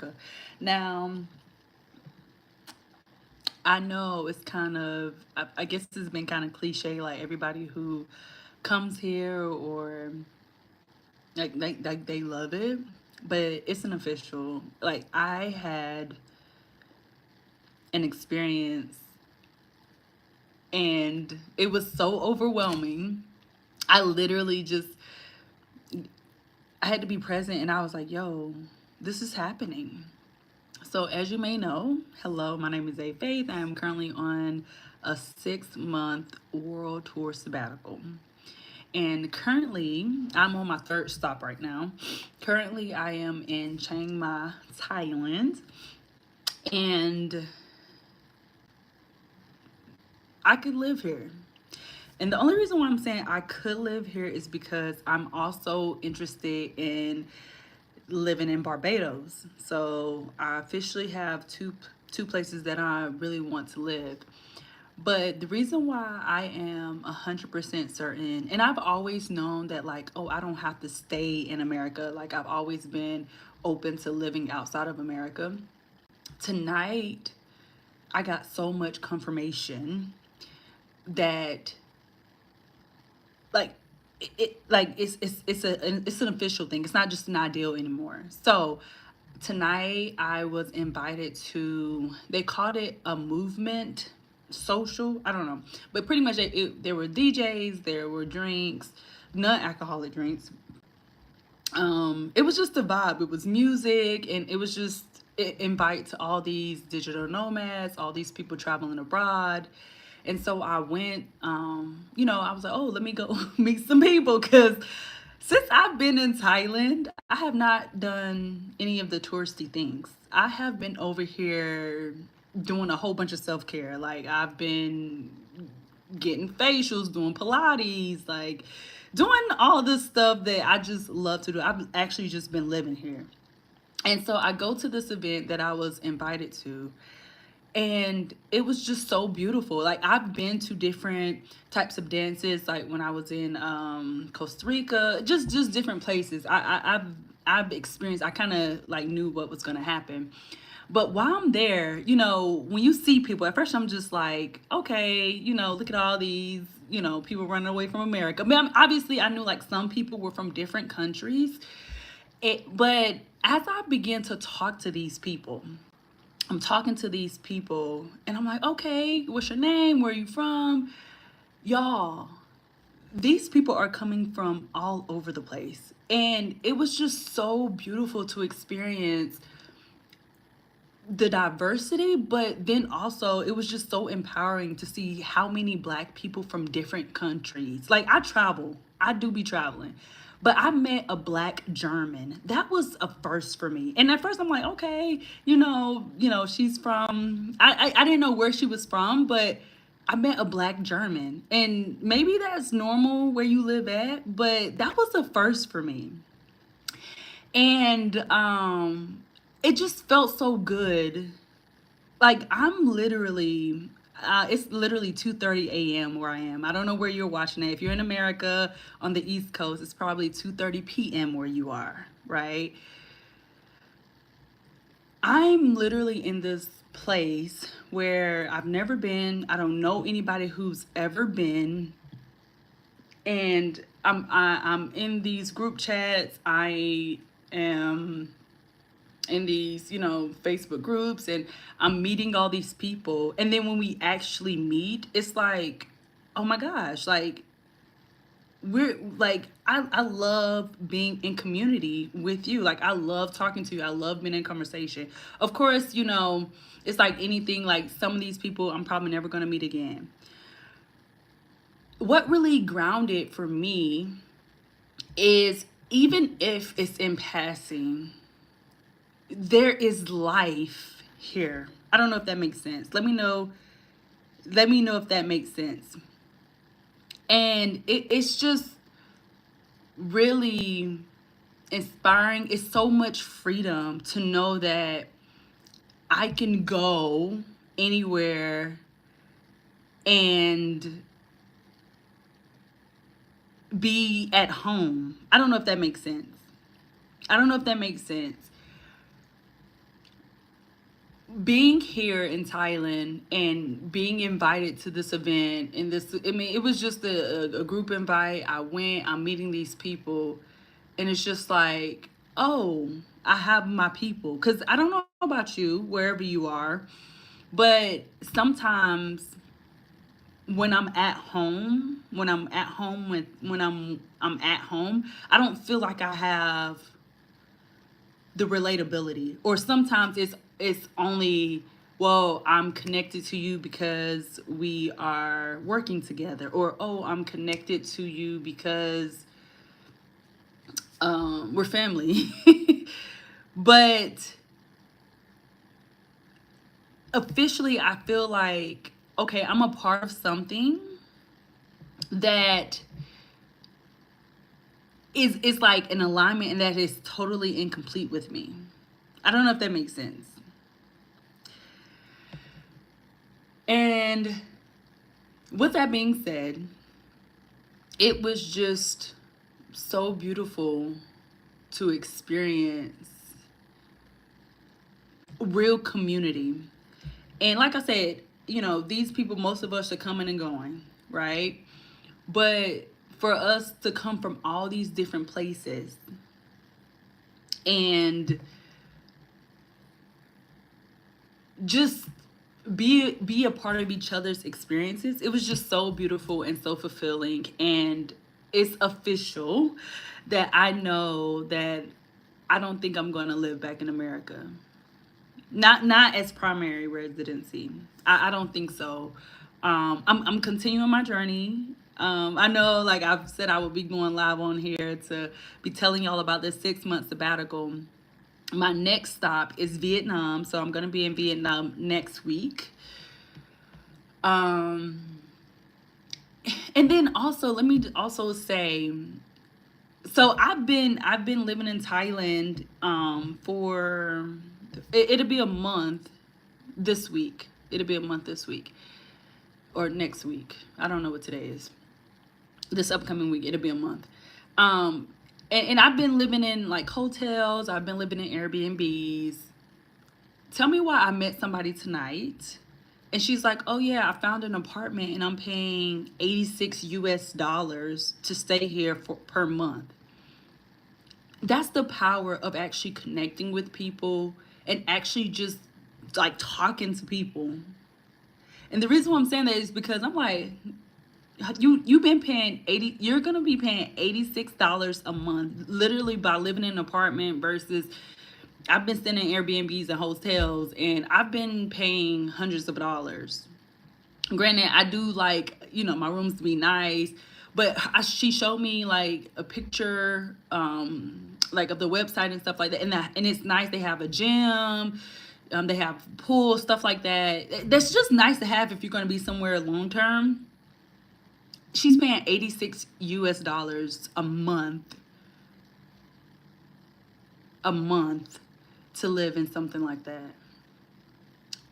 America. Now, I know it's kind of, I guess it's been kind of cliche, like everybody who comes here or like they love it, but it's an official. Like I had an experience and it was so overwhelming. I literally just I had to be present and I was like, yo, this is happening. So, as you may know, hello, my name is A Faith. I am currently on a 6 month world tour sabbatical. And currently, I'm on my third stop right now. Currently, I am in Chiang Mai, Thailand. And I could live here. And the only reason why I'm saying I could live here is because I'm also interested in living in Barbados. So I officially have two places that I really want to live. But the reason why I am 100% certain, and I've always known that, like, oh, I don't have to stay in America. Like, I've always been open to living outside of America. Tonight, I got so much confirmation that, like, it's an official thing. It's not just an ideal anymore. So tonight I was invited to, they called it a movement social, I don't know, but pretty much there were DJs, there were drinks, non-alcoholic drinks. It was just a vibe. It was music, and it was just it invite to all these digital nomads, all these people traveling abroad. And so I went, I was like, oh, let me go meet some people because since I've been in Thailand, I have not done any of the touristy things. I have been over here doing a whole bunch of self care. Like, I've been getting facials, doing Pilates, like doing all this stuff that I just love to do. I've actually just been living here. And so I go to this event that I was invited to, and it was just so beautiful. Like, I've been to different types of dances, like when I was in Costa Rica, just different places. I've experienced. I kind of like knew what was gonna happen. But while I'm there, when you see people, at first I'm just like, okay, look at all these, people running away from America. But obviously, I knew like some people were from different countries. But as I began to talk to these people, I'm talking to these people and I'm like, okay, what's your name? Where are you from? Y'all, these people are coming from all over the place. And it was just so beautiful to experience the diversity, but then also it was just so empowering to see how many black people from different countries. Like, I travel, I do be traveling, but I met a black German. That was a first for me. And at first I'm like, okay, she's from, I didn't know where she was from, but I met a black German. And maybe that's normal where you live at, but that was a first for me. And it just felt so good. Like, I'm literally it's literally 2:30 a.m. where I am. I don't know where you're watching it. If you're in America on the East Coast, it's probably 2:30 p.m. where you are, right? I'm literally in this place where I've never been. I don't know anybody who's ever been, and I'm in these group chats. I am in these, Facebook groups, and I'm meeting all these people. And then when we actually meet, it's like, oh my gosh, like, we're like, I love being in community with you. Like, I love talking to you. I love being in conversation. Of course, it's like anything, like some of these people I'm probably never going to meet again. What really grounded for me is, even if it's in passing, there is life here. I don't know if that makes sense. Let me know if that makes sense. And it's just really inspiring. It's so much freedom to know that I can go anywhere and be at home. I don't know if that makes sense. I don't know if that makes sense. being here in Thailand and being invited to this event and this, I mean, it was just a group invite. I went, I'm meeting these people, and it's just like, oh, I have my people. Because I don't know about you, wherever you are, but sometimes when I'm at home when I'm at home, I don't feel like I have the relatability. Or sometimes it's only, well, I'm connected to you because we are working together, or oh, I'm connected to you because we're family. But officially, I feel like, okay, I'm a part of something that is like an alignment and that is totally incomplete with me. I don't know if that makes sense. And with that being said, it was just so beautiful to experience real community. And like I said, these people, most of us are coming and going, right? But for us to come from all these different places and just be a part of each other's experiences, it was just so beautiful and so fulfilling. And it's official that I know that I don't think I'm going to live back in America. Not as primary residency. I don't think so. I'm continuing my journey. I know, like I've said, I will be going live on here to be telling y'all about this 6 month sabbatical. My next stop is Vietnam, so I'm gonna be in Vietnam next week. Um, and then also, let me also say, so I've been living in Thailand for it'll be a month this week. It'll be a month this week or next week. I don't know what today is. This upcoming week, it'll be a month. Um, and I've been living in like hotels. I've been living in Airbnbs. Tell me why I met somebody tonight, and she's like, "Oh yeah, I found an apartment and I'm paying 86 US dollars to stay here for per month." That's the power of actually connecting with people and actually just like talking to people. And the reason why I'm saying that is because I'm like, you've been paying 80, you're gonna be paying $86 a month literally by living in an apartment versus I've been staying in Airbnbs and hotels and I've been paying hundreds of dollars. Granted, I do like, my rooms to be nice, but she showed me like a picture, like of the website and stuff like that, and it's nice. They have a gym, they have pool, stuff like that. That's just nice to have if you're going to be somewhere long term. She's paying 86 US dollars a month to live in something like that.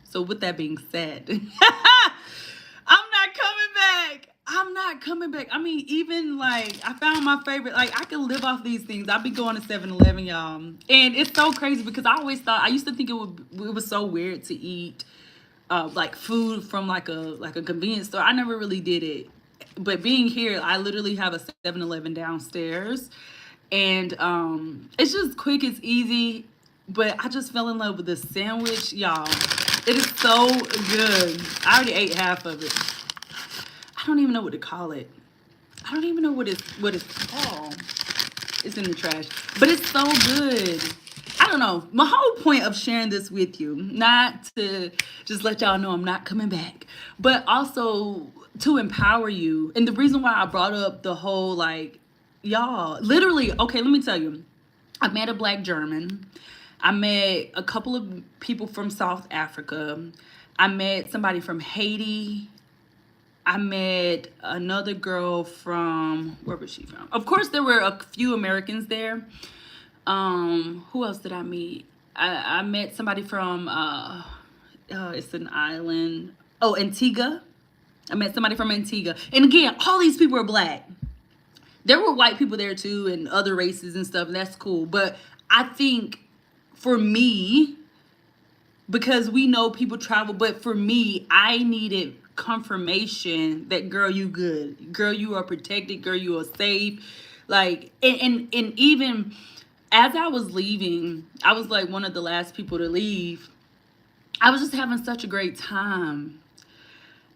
So with that being said, I'm not coming back. I'm not coming back. I mean, even like I found my favorite, like I can live off these things. I'll be going to 7-Eleven, y'all. And it's so crazy because I always thought, I used to think it was so weird to eat like food from like a convenience store. I never really did it. But being here, I literally have a 7-Eleven downstairs. And it's just quick, it's easy. But I just fell in love with this sandwich, y'all. It is so good. I already ate half of it. I don't even know what to call it. I don't even know what it's called. It's in the trash. But it's so good. I don't know. My whole point of sharing this with you, not to just let y'all know I'm not coming back, but also to empower you. And the reason why I brought up the whole like, y'all, literally, okay, let me tell you. I met a black German. I met a couple of people from South Africa. I met somebody from Haiti. I met another girl from, where was she from? Of course, there were a few Americans there. Who else did I meet? I met somebody from, it's an island. Oh, Antigua. I met somebody from Antigua. And again, all these people are black. There were white people there too and other races and stuff. And that's cool. But I think for me, because we know people travel, but for me, I needed confirmation that, girl, you good, girl, you are protected, girl, you are safe. Like, and even as I was leaving, I was like one of the last people to leave. I was just having such a great time.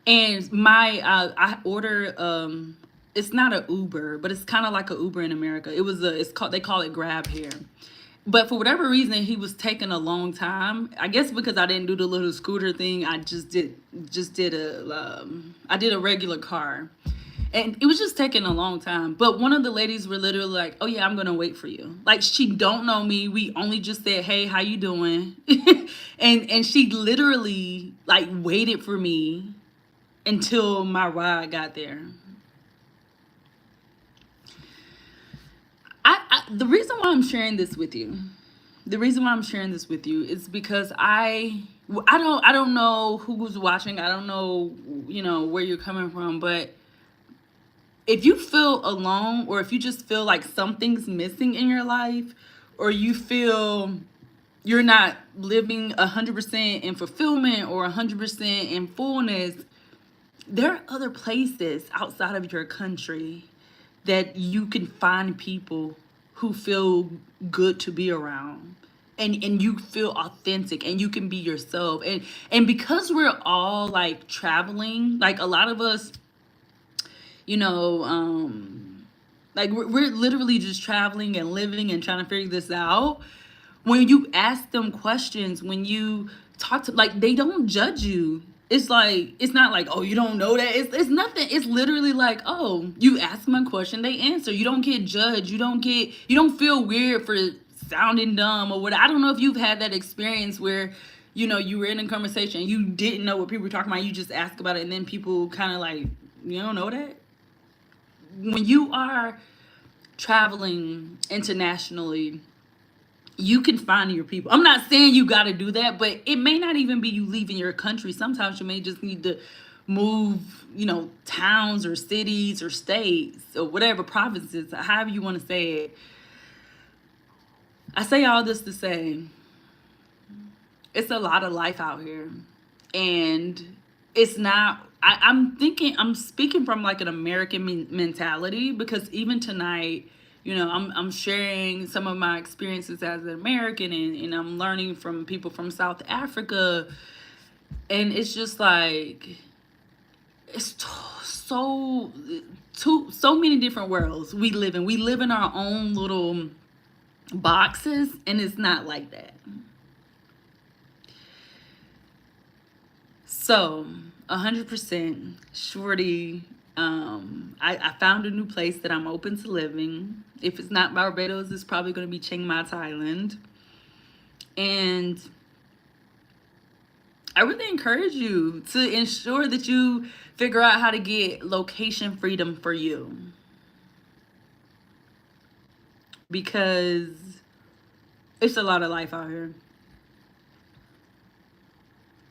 And my I ordered it's not a Uber, but it's kind of like a Uber in America. It's called, they call it Grab here. But for whatever reason, he was taking a long time. I guess because I didn't do the little scooter thing, I I did a regular car, and it was just taking a long time. But one of the ladies were literally like, "Oh yeah, I'm gonna wait for you." Like, she don't know me. We only just said, "Hey, how you doing?" And she literally like waited for me until my ride got there. The reason why I'm sharing this with you, the reason why I'm sharing this with you is because I don't know who's watching. I don't know, where you're coming from, but if you feel alone, or if you just feel like something's missing in your life, or you feel you're not living 100% in fulfillment or 100% in fullness, there are other places outside of your country that you can find people who feel good to be around, and you feel authentic and you can be yourself. And because we're all like traveling, like a lot of us, you know like we're literally just traveling and living and trying to figure this out. When you ask them questions, when you talk to, like, they don't judge you. It's like, it's not like, oh, you don't know that. It's nothing. It's literally like, oh, you ask them a question, they answer. You don't get judged. You don't feel weird for sounding dumb or what. I don't know if you've had that experience where, you were in a conversation and you didn't know what people were talking about. You just ask about it, and then people kind of like, you don't know that. When you are traveling internationally, you can find your people. I'm not saying you got to do that, but it may not even be you leaving your country. Sometimes you may just need to move, towns or cities or states or whatever, provinces, however you want to say it. I say all this to say it's a lot of life out here. And it's not, I'm speaking from like an American mentality, because even tonight, I'm sharing some of my experiences as an American, and I'm learning from people from South Africa. And it's just like, it's so many different worlds we live in. We live in our own little boxes, and it's not like that. So, 100%, Shorty, I found a new place that I'm open to living. If it's not Barbados, it's probably going to be Chiang Mai, Thailand. And I really encourage you to ensure that you figure out how to get location freedom for you. Because it's a lot of life out here.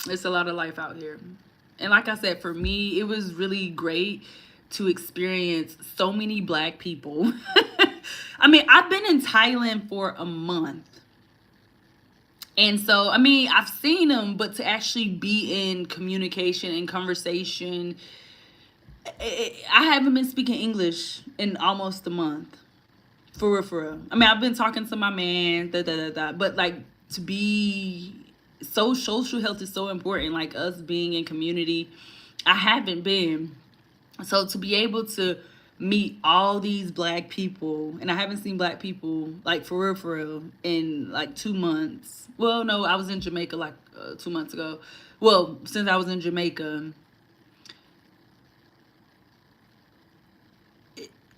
It's a lot of life out here. And like I said, for me, it was really great to experience so many Black people. I mean, I've been in Thailand for a month. And so, I mean, I've seen them, but to actually be in communication and conversation, I haven't been speaking English in almost a month. For real, for real. I mean, I've been talking to my man, but like, to be so, social health is so important, like us being in community. I haven't been. So to be able to meet all these Black people, and I haven't seen Black people like for real in like 2 months. Well, no, I was in Jamaica like 2 months ago. Well, since I was in Jamaica,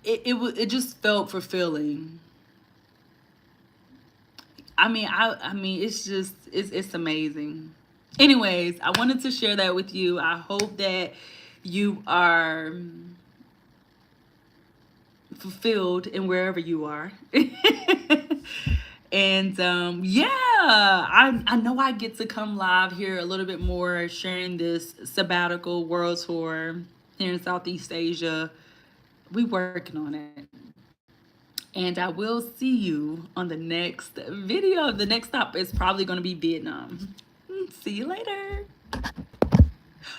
it just felt fulfilling. I mean, it's amazing. Anyways, I wanted to share that with you. I hope that you are fulfilled in wherever you are. And yeah, I know I get to come live here a little bit more, sharing this sabbatical world tour here in Southeast Asia. We working on it. And I will see you on the next video. The next stop is probably going to be Vietnam. See you later.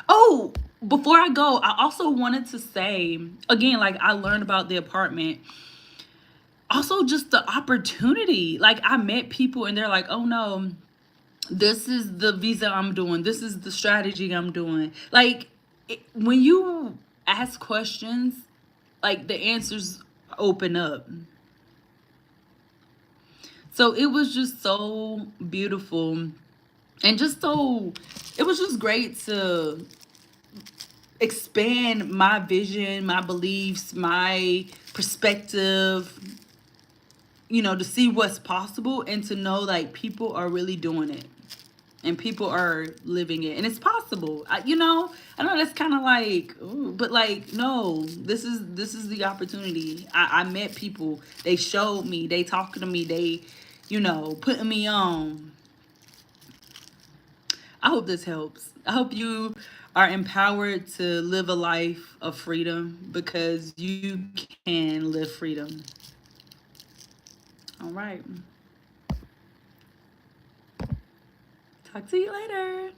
Oh, before I go, I also wanted to say again, like I learned about the apartment. Also, just the opportunity. Like I met people and they're like, oh no, this is the visa I'm doing. This is the strategy I'm doing. Like when you ask questions, like the answers open up. So it was just so beautiful and just so it was just great to expand my vision, my beliefs, my perspective, to see what's possible and to know like people are really doing it and people are living it and it's possible. I know that's kind of like, ooh, but like, no, this is the opportunity. I met people, they showed me, they talking to me, they, putting me on. I hope this helps. I hope you are empowered to live a life of freedom because you can live freedom. All right. Talk to you later.